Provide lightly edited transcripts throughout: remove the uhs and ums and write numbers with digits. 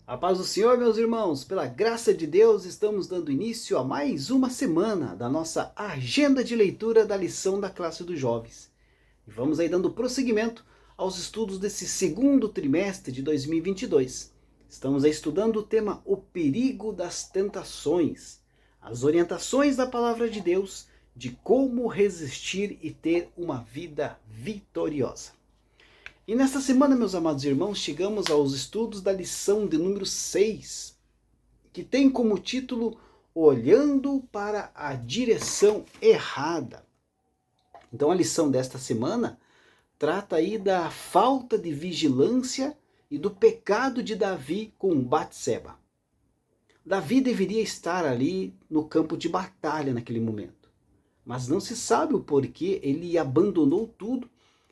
A paz do Senhor, meus irmãos, pela graça de Deus, estamos dando início a mais uma semana da nossa agenda de leitura da lição da classe dos jovens. E vamos aí dando prosseguimento aos estudos desse segundo trimestre de 2022. Estamos aí estudando o tema O Perigo das Tentações, as orientações da Palavra de Deus de como resistir e ter uma vida vitoriosa. E nesta semana, meus amados irmãos, chegamos aos estudos da lição de número 6, que tem como título Olhando para a Direção Errada. Então a lição desta semana trata aí da falta de vigilância e do pecado de Davi com Batseba. Davi deveria estar ali no campo de batalha naquele momento, mas não se sabe o porquê ele abandonou tudo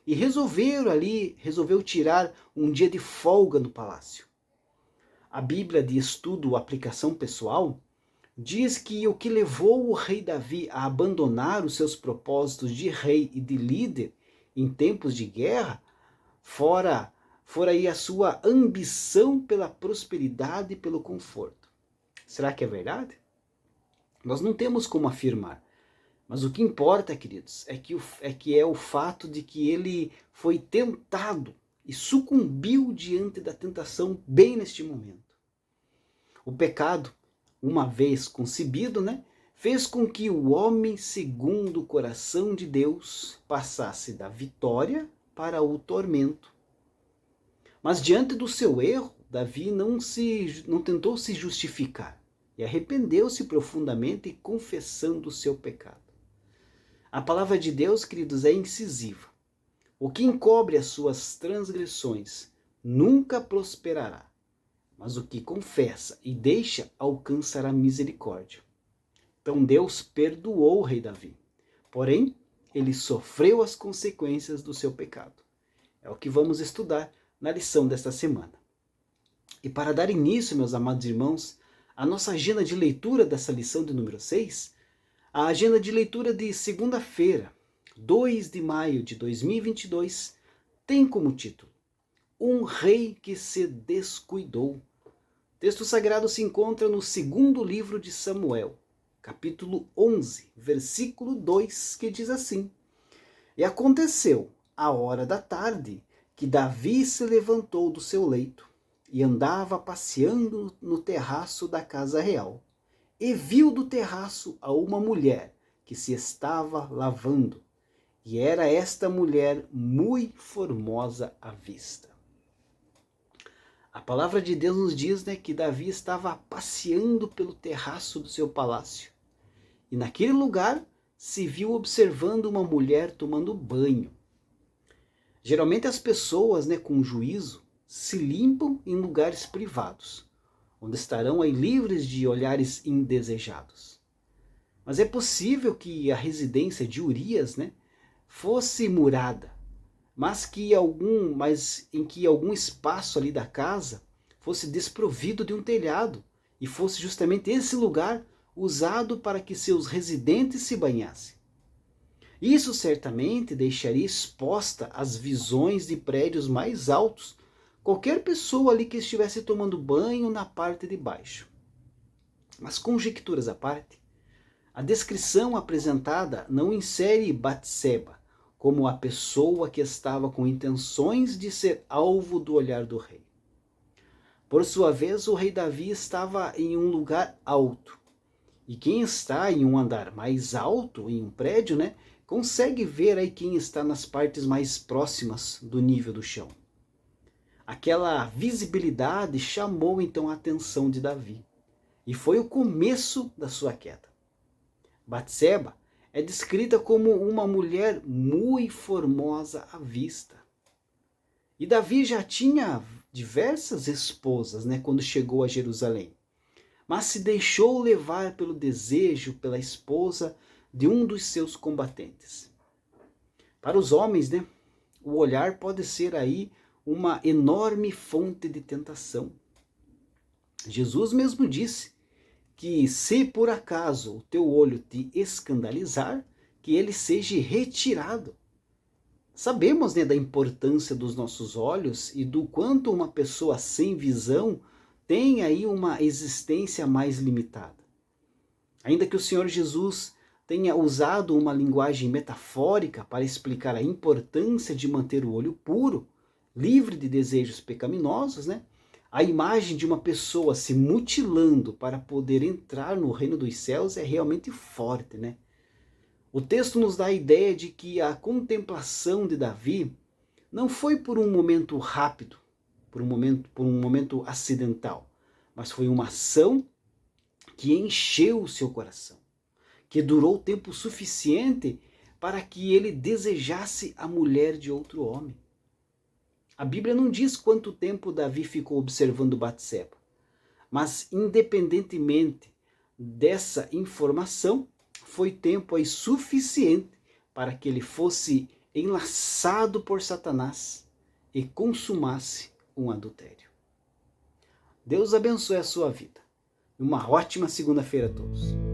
e resolveu tirar um dia de folga no palácio. A Bíblia de Estudo Aplicação Pessoal diz que o que levou o rei Davi a abandonar os seus propósitos de rei e de líder em tempos de guerra fora aí a sua ambição pela prosperidade e pelo conforto. Será que é verdade? Nós não temos como afirmar. Mas o que importa, queridos, é que é o fato de que ele foi tentado e sucumbiu diante da tentação bem neste momento. O pecado, uma vez concebido, fez com que o homem segundo o coração de Deus passasse da vitória para o tormento. Mas diante do seu erro, Davi não tentou se justificar e arrependeu-se profundamente confessando o seu pecado. A palavra de Deus, queridos, é incisiva. O que encobre as suas transgressões nunca prosperará, mas o que confessa e deixa alcançará misericórdia. Então Deus perdoou o rei Davi, porém ele sofreu as consequências do seu pecado. É o que vamos estudar na lição desta semana. E para dar início, meus amados irmãos, à nossa agenda de leitura dessa lição de número 6, a agenda de leitura de segunda-feira, 2 de maio de 2022, tem como título Um Rei que se Descuidou. O texto sagrado se encontra no segundo livro de Samuel, capítulo 11, versículo 2, que diz assim: E aconteceu, à hora da tarde, que Davi se levantou do seu leito e andava passeando no terraço da casa real. E viu do terraço a uma mulher que se estava lavando, e era esta mulher muito formosa à vista. A palavra de Deus nos diz que Davi estava passeando pelo terraço do seu palácio, e naquele lugar se viu observando uma mulher tomando banho. Geralmente as pessoas com juízo se limpam em lugares privados, onde estarão aí livres de olhares indesejados. Mas é possível que a residência de Urias fosse murada, mas em que algum espaço ali da casa fosse desprovido de um telhado, e fosse justamente esse lugar usado para que seus residentes se banhassem. Isso certamente deixaria exposta as visões de prédios mais altos qualquer pessoa ali que estivesse tomando banho na parte de baixo. Mas conjecturas à parte, a descrição apresentada não insere Batseba como a pessoa que estava com intenções de ser alvo do olhar do rei. Por sua vez, o rei Davi estava em um lugar alto. E quem está em um andar mais alto, em um prédio, consegue ver aí quem está nas partes mais próximas do nível do chão. Aquela visibilidade chamou então a atenção de Davi, e foi o começo da sua queda. Batseba é descrita como uma mulher muito formosa à vista. E Davi já tinha diversas esposas quando chegou a Jerusalém, mas se deixou levar pelo desejo pela esposa de um dos seus combatentes. Para os homens, o olhar pode ser aí uma enorme fonte de tentação. Jesus mesmo disse que se por acaso o teu olho te escandalizar, que ele seja retirado. Sabemos da importância dos nossos olhos e do quanto uma pessoa sem visão tem aí uma existência mais limitada. Ainda que o Senhor Jesus tenha usado uma linguagem metafórica para explicar a importância de manter o olho puro, livre de desejos pecaminosos, né? A imagem de uma pessoa se mutilando para poder entrar no reino dos céus é realmente forte, né? O texto nos dá a ideia de que a contemplação de Davi não foi por um momento rápido, por um momento acidental, mas foi uma ação que encheu o seu coração, que durou tempo suficiente para que ele desejasse a mulher de outro homem. A Bíblia não diz quanto tempo Davi ficou observando Batseba, mas independentemente dessa informação, foi tempo aí suficiente para que ele fosse enlaçado por Satanás e consumasse um adultério. Deus abençoe a sua vida. Uma ótima segunda-feira a todos.